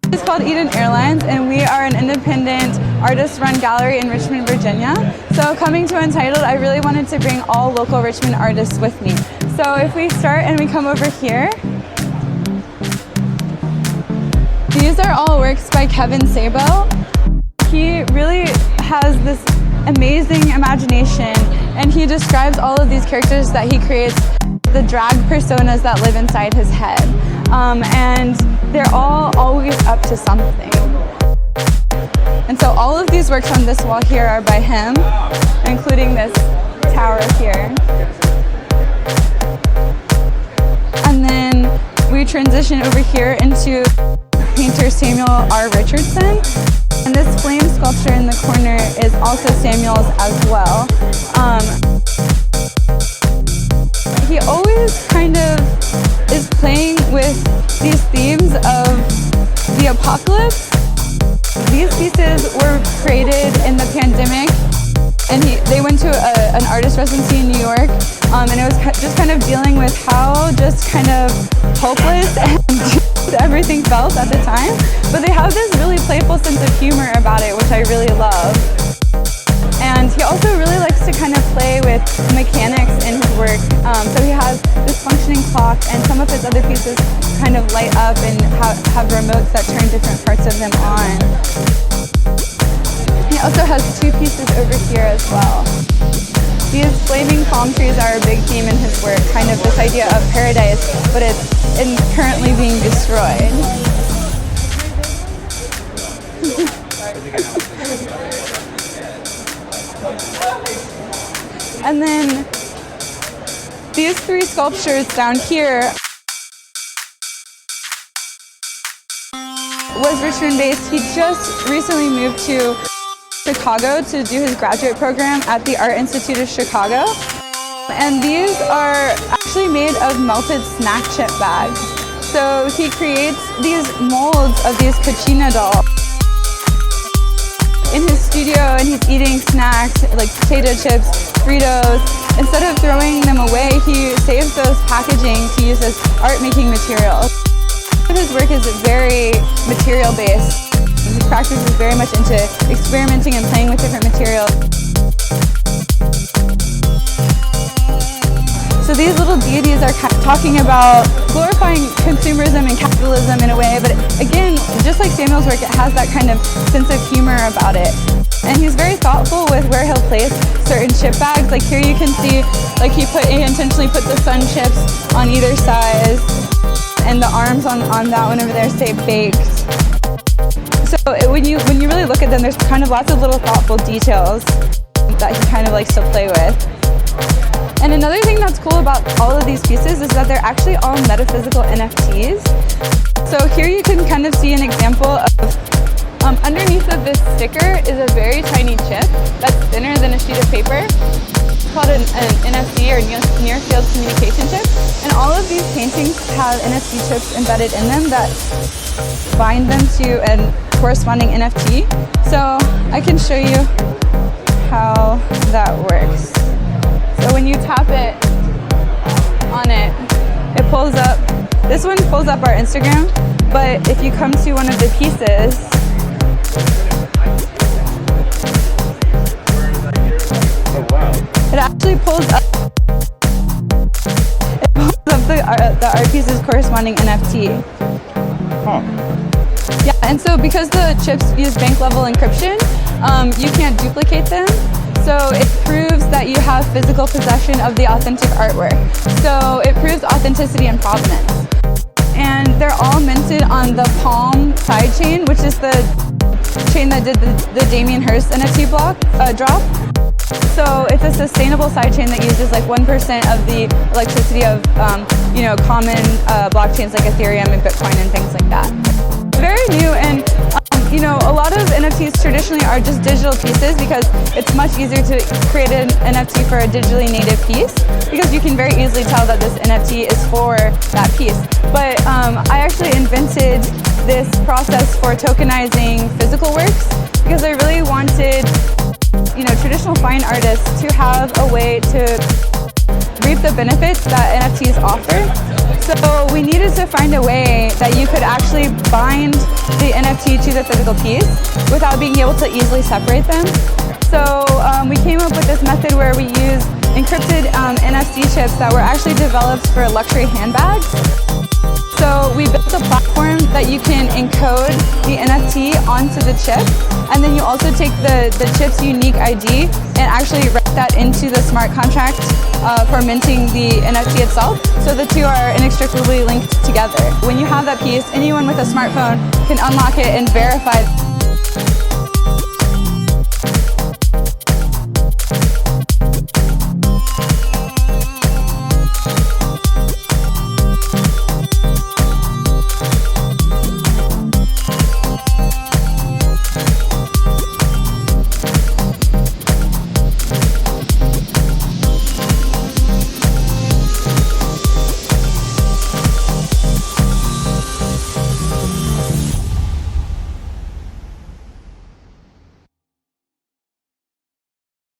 It's called Airlines, and we are an independent artist-run gallery in Richmond, Virginia. So coming to Untitled, I really wanted to bring all local Richmond artists with me. So if we start and we come over here, these are all works by Kevin Sabo. He really has this amazing imagination, and he describes all of these characters that he creates, the drag personas that live inside his head. And they're all always up to something. And so all of these works on this wall here are by him, including this tower here. And then we transition over here into painter Samuel R. Richardson. And this flame sculpture in the corner is also Samuel's as well. He always kind of is playing with these themes of the apocalypse. These pieces were created in the pandemic, and they went to an artist residency in New York, and it was just kind of dealing with how just kind of hopeless and everything felt at the time. But they have this really playful sense of humor about it, which I really love. And he also really likes to kind of play with mechanics in his work. So he has this functioning clock, and some of his other pieces kind of light up and have remotes that turn different parts of them on. He also has two pieces over here as well. These flaming palm trees are a big theme in his work, kind of this idea of paradise, but it's currently being destroyed. And then these three sculptures down here was Richmond based. He just recently moved to Chicago to do his graduate program at the Art Institute of Chicago. And these are actually made of melted snack chip bags. So he creates these molds of these Kachina dolls in his studio, and he's eating snacks like potato chips, Fritos. Instead of throwing them away, he saves those packaging to use as art-making materials. His work is very material-based. His practice is very much into experimenting and playing with different materials. So these little deities are talking about glorifying consumerism and capitalism in a way, but again, just like Samuel's work, it has that kind of sense of humor about it. And he's very thoughtful with where he'll place certain chip bags. Like here you can see, like he intentionally put the sun chips on either side, and the arms on that one over there say baked. So when you really look at them, there's kind of lots of little thoughtful details that he kind of likes to play with. And another thing that's cool about all of these pieces is that they're actually all metaphysical NFTs. So here you can kind of see an example of, underneath of this sticker is a very tiny chip that's thinner than a sheet of paper. It's called an NFC, or near field communication chip. And all of these paintings have NFC chips embedded in them that bind them to a corresponding NFT. So I can show you how that works. So when you tap it on it, it pulls up. This one pulls up our Instagram, but if you come to one of the pieces, it actually pulls up. It pulls up the art piece's corresponding NFT. Huh. Yeah, and so because the chips use bank level encryption, you can't duplicate them. So it proves that you have physical possession of the authentic artwork. So it proves authenticity and provenance. And they're all minted on the Palm sidechain, which is the chain that did the Damien Hirst NFT drop. So it's a sustainable sidechain that uses like 1% of the electricity of common blockchains like Ethereum and Bitcoin and things like that. Very new, and a lot of NFTs traditionally are just digital pieces because it's much easier to create an NFT for a digitally native piece because you can very easily tell that this NFT is for that piece. But I actually invented this process for tokenizing physical works because I really wanted traditional fine artists to have a way to reap the benefits that NFTs offer. So we needed to find a way that you could actually bind the NFT to the physical piece without being able to easily separate them. So we came up with this method where we use encrypted NFC chips that were actually developed for luxury handbags. So we built a platform that you can encode the NFT onto the chip, and then you also take the chip's unique ID and actually write that into the smart contract for minting the NFT itself. So the two are inextricably linked together. When you have that piece, anyone with a smartphone can unlock it and verify